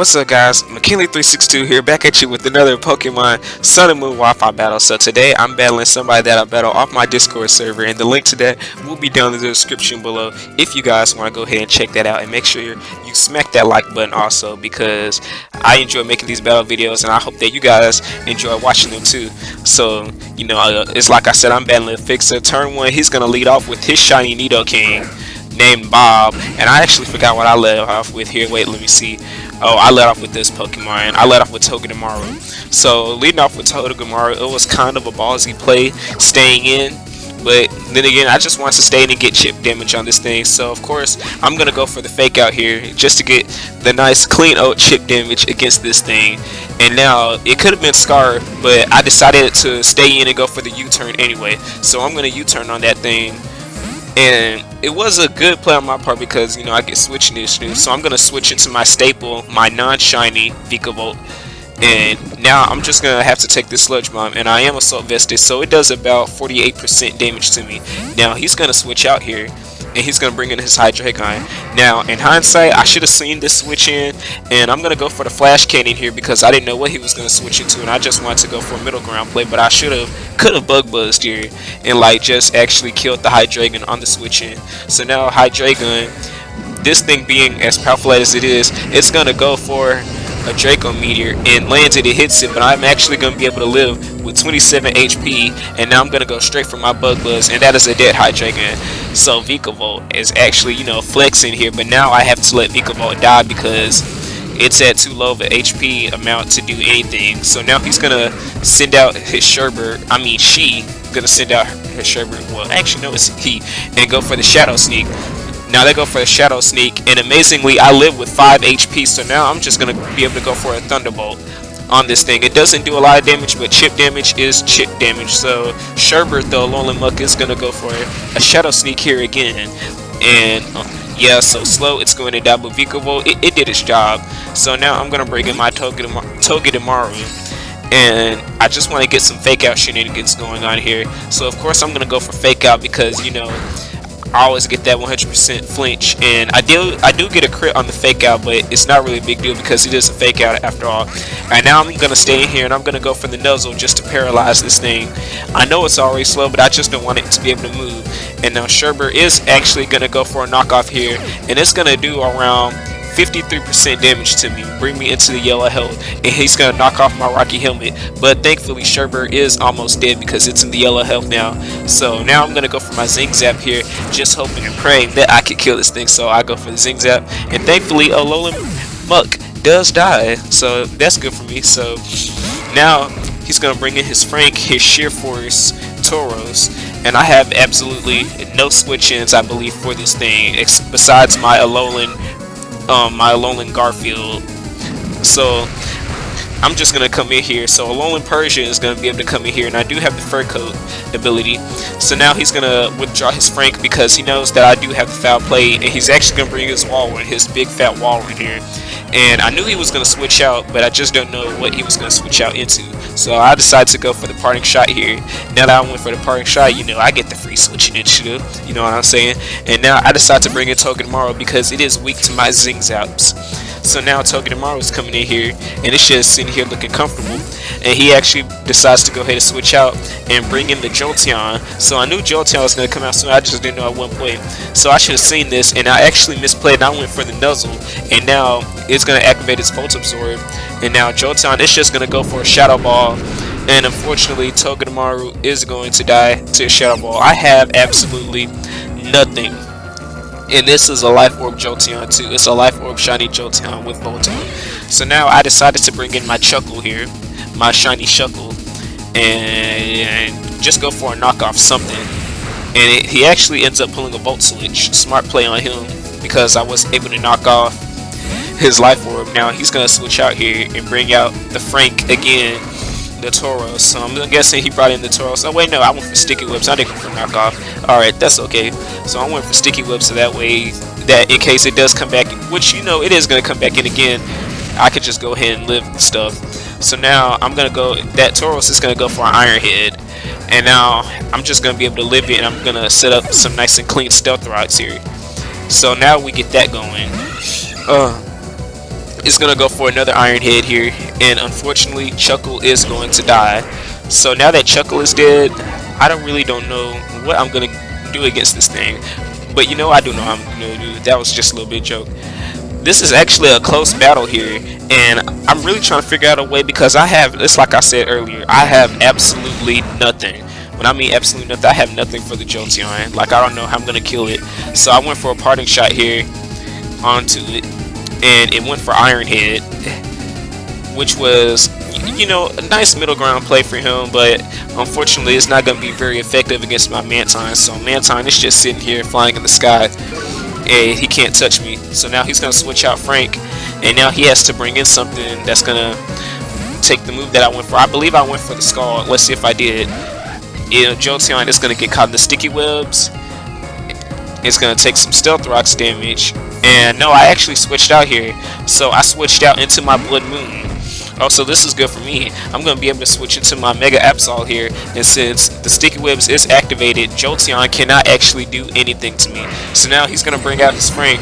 What's up guys, McKinley362 here, back at you with another Pokemon Sun and Moon Wi-Fi battle. So today I'm battling somebody that I battle off my Discord server, and the link to that will be down in the description below if you guys want to go ahead and check that out. And make sure you smack that like button also, because I enjoy making these battle videos and I hope that you guys enjoy watching them too. So, you know, it's like I said, I'm battling Epixxaa. Turn 1, he's going to lead off with his shiny Nidoking named Bob, and I actually forgot what I led off with here. Wait, let me see. Oh, I led off with this Pokemon. I led off with Togedemaru. So leading off with Togedemaru, it was kind of a ballsy play staying in, but then again, I just wanted to stay in and get chip damage on this thing. So of course I'm gonna go for the fake out here just to get the nice clean out chip damage against this thing. And now it could have been Scar, but I decided to stay in and go for the U-turn anyway. So I'm gonna U-turn on that thing. And it was a good play on my part because, you know, I get switching issues. So I'm going to switch into my staple, my non-shiny Vikavolt. And now I'm just going to have to take this Sludge Bomb. And I am Assault Vested, so it does about 48% damage to me. Now he's going to switch out here, and he's going to bring in his Hydreigon. Now, in hindsight, I should have seen this switch in, and I'm going to go for the Flash Cannon here because I didn't know what he was going to switch into, and I just wanted to go for a middle ground play, but I could have bug buzzed here and like just actually killed the Hydreigon on the switch in. So now Hydreigon, this thing being as powerful as it is, it's going to go for a Draco Meteor and lands it, it hits it, but I'm actually going to be able to live with 27 HP, and now I'm going to go straight for my Bug Buzz, and that is a dead Hydreigon. So Vikavolt is actually, you know, flexing here, but now I have to let Vikavolt die because it's at too low of an HP amount to do anything. So now he's going to send out his Sherbert, she going to send out her Sherbert, well actually no, it's he, and go for the Shadow Sneak. Now they go for a Shadow Sneak, and amazingly I live with 5 HP, so now I'm just going to be able to go for a Thunderbolt on this thing. It doesn't do a lot of damage, but chip damage is chip damage. So Sherbert, though, Alolan Muck, is going to go for a Shadow Sneak here again. And yeah, so slow, it's going to die, but Vikavolt, it did its job. So now I'm going to bring in my Togedemaru, and I just want to get some fake out shenanigans going on here. So of course I'm going to go for fake out because, you know, I always get that 100% flinch, and I do get a crit on the fake out, but it's not really a big deal because it is a fake out after all. And now I'm gonna stay in here and I'm gonna go for the Nuzzle just to paralyze this thing. I know it's already slow, but I just don't want it to be able to move. And now Sherbert is actually gonna go for a knockoff here, and it's gonna do around 53% damage to me, bring me into the yellow health, and he's gonna knock off my Rocky Helmet. But thankfully Sherbert is almost dead because it's in the yellow health now. So now I'm gonna go for my Zing Zap here, just hoping and praying that I could kill this thing. So I go for the Zing Zap, and thankfully Alolan Muck does die, so that's good for me. So now he's gonna bring in his Frank, his Sheer Force Tauros, and I have absolutely no switch-ins, I believe, for this thing besides my Alolan Garfield. So I'm just gonna come in here. So Alolan Persian is gonna be able to come in here, and I do have the Fur Coat ability. So now he's gonna withdraw his Frank because he knows that I do have the foul play, and he's actually gonna bring his Walrein, his big fat Walrein here. And I knew he was gonna switch out, but I just don't know what he was gonna switch out into. So I decided to go for the Parting Shot here. Now that I went for the Parting Shot, you know, I get the free switching initiative, you know what I'm saying? And now I decided to bring in Togedemaru because it is weak to my Zing Zaps. So now Togedemaru is coming in here, and it's just sitting here looking comfortable. And he actually decides to go ahead and switch out and bring in the Jolteon. So I knew Jolteon was going to come out soon, I just didn't know at what point. So I should have seen this, and I actually misplayed, and I went for the Nuzzle. And now it's going to activate its Volt Absorb. And now Jolteon is just going to go for a Shadow Ball. And unfortunately, Togedemaru is going to die to a Shadow Ball. I have absolutely nothing. And this is a Life Orb Jolteon too. It's a Life Orb Shiny Jolteon with Bolton. So now I decided to bring in my Chuckle here, my Shiny Shuckle, and just go for a knockoff something. And he actually ends up pulling a Volt Switch. Smart play on him because I was able to knock off his Life Orb. Now he's going to switch out here and bring out the Frank again, the Tauros. So I'm guessing he brought in the Tauros. Oh wait, no, I went for Sticky Whips. I didn't go for knockoff. Alright, that's okay. So I went for Sticky Whips so that way, that in case it does come back, which, you know, it is going to come back in again, I could just go ahead and live stuff. So now I'm going to go, that Tauros is going to go for an Iron Head. And now I'm just going to be able to live it, and I'm going to set up some nice and clean Stealth Rocks here. So now we get that going. is going to go for another Iron Head here, and unfortunately Chuckle is going to die. So now that Chuckle is dead, I don't know what I'm going to do against this thing. But you know, I do know how I'm going to do. That was just a little bit joke. This is actually a close battle here, and I'm really trying to figure out a way, because it's like I said earlier, I have absolutely nothing. When I mean absolutely nothing, I have nothing for the Jolteon. Like, I don't know how I'm going to kill it. So I went for a parting shot here onto it, and it went for Iron Head, which was, you know, a nice middle ground play for him, but unfortunately it's not going to be very effective against my Mantine. So Mantine is just sitting here flying in the sky, and he can't touch me. So now he's going to switch out Frank, and now he has to bring in something that's going to take the move that I went for. I believe I went for the Scald. Let's see if I did. You know, Jolteon is going to get caught in the sticky webs. It's going to take some Stealth Rocks damage. And no, I actually switched out here. So I switched out into my Blood Moon. Also, this is good for me. I'm going to be able to switch into my Mega Absol here. And since the sticky webs is activated, Jolteon cannot actually do anything to me. So now he's going to bring out his Frank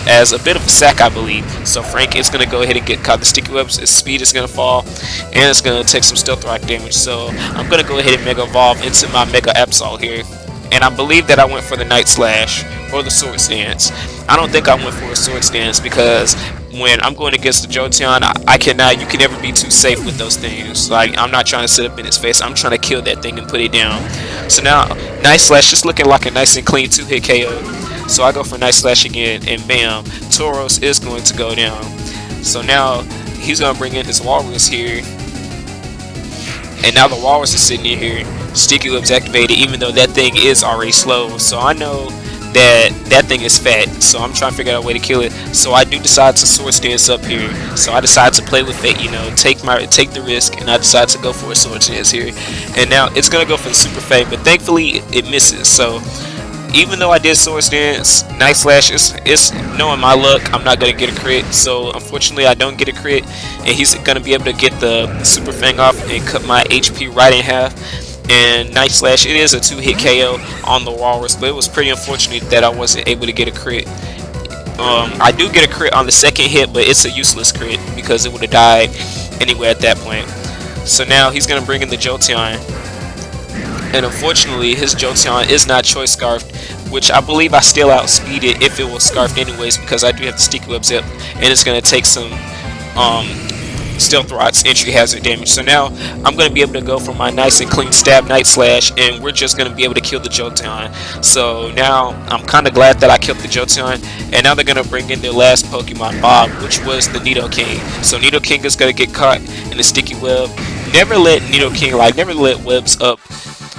as a bit of a sack, I believe. So Frank is going to go ahead and get caught in the sticky webs. His speed is going to fall, and it's going to take some Stealth Rock damage. So I'm going to go ahead and Mega Evolve into my Mega Absol here. And I believe that I went for the Night Slash or the Sword Stance. I don't think I went for a Sword Stance, because when I'm going against the Jolteon, you can never be too safe with those things. Like, I'm not trying to sit up in its face. I'm trying to kill that thing and put it down. So now Night Slash just looking like a nice and clean 2-hit KO. So I go for Night Slash again, and bam, Tauros is going to go down. So now he's going to bring in his Walrus here, and now the Walrus is sitting in here. Sticky Web's activated, even though that thing is already slow. So I know that thing is fat, so I'm trying to figure out a way to kill it. So I do decide to Sword Stance up here. So I decide to play with fate, you know, take the risk, and I decide to go for a Sword Stance here. And now it's going to go for the Super Fate, but thankfully it misses. So even though I did Sword Stance, Night Slash is knowing my luck, I'm not going to get a crit. So unfortunately I don't get a crit, and he's going to be able to get the Super Fang off and cut my HP right in half. And Night Slash, it is a 2-hit KO on the Walrus, but it was pretty unfortunate that I wasn't able to get a crit. I do get a crit on the second hit, but it's a useless crit because it would have died anyway at that point. So now he's going to bring in the Jolteon. And unfortunately, his Jolteon is not Choice Scarfed, which I believe I still outspeed it if it was Scarfed anyways, because I do have the Sticky Webs up, and it's going to take some Stealth Rocks entry hazard damage. So now I'm going to be able to go for my nice and clean stab Night Slash, and we're just going to be able to kill the Jolteon. So now I'm kind of glad that I killed the Jolteon, and now they're going to bring in their last Pokemon, Bob, which was the Nidoking. So Nidoking is going to get caught in the Sticky Web. Never let Nidoking, never let webs up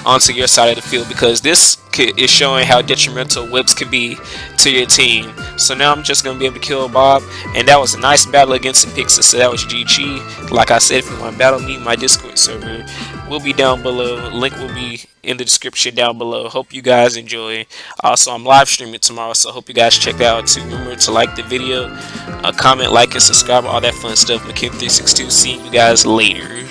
onto your side of the field, because this is showing how detrimental webs can be to your team. So now I'm just going to be able to kill Bob, and that was a nice battle against Epixxaa, so that was GG. Like I said, if you want to battle me, my Discord server will be down below. Link will be in the description down below. Hope you guys enjoy. Also, I'm live streaming tomorrow, so hope you guys check that out too. Remember to like the video, comment, like, and subscribe, all that fun stuff. McKim362, see you guys later.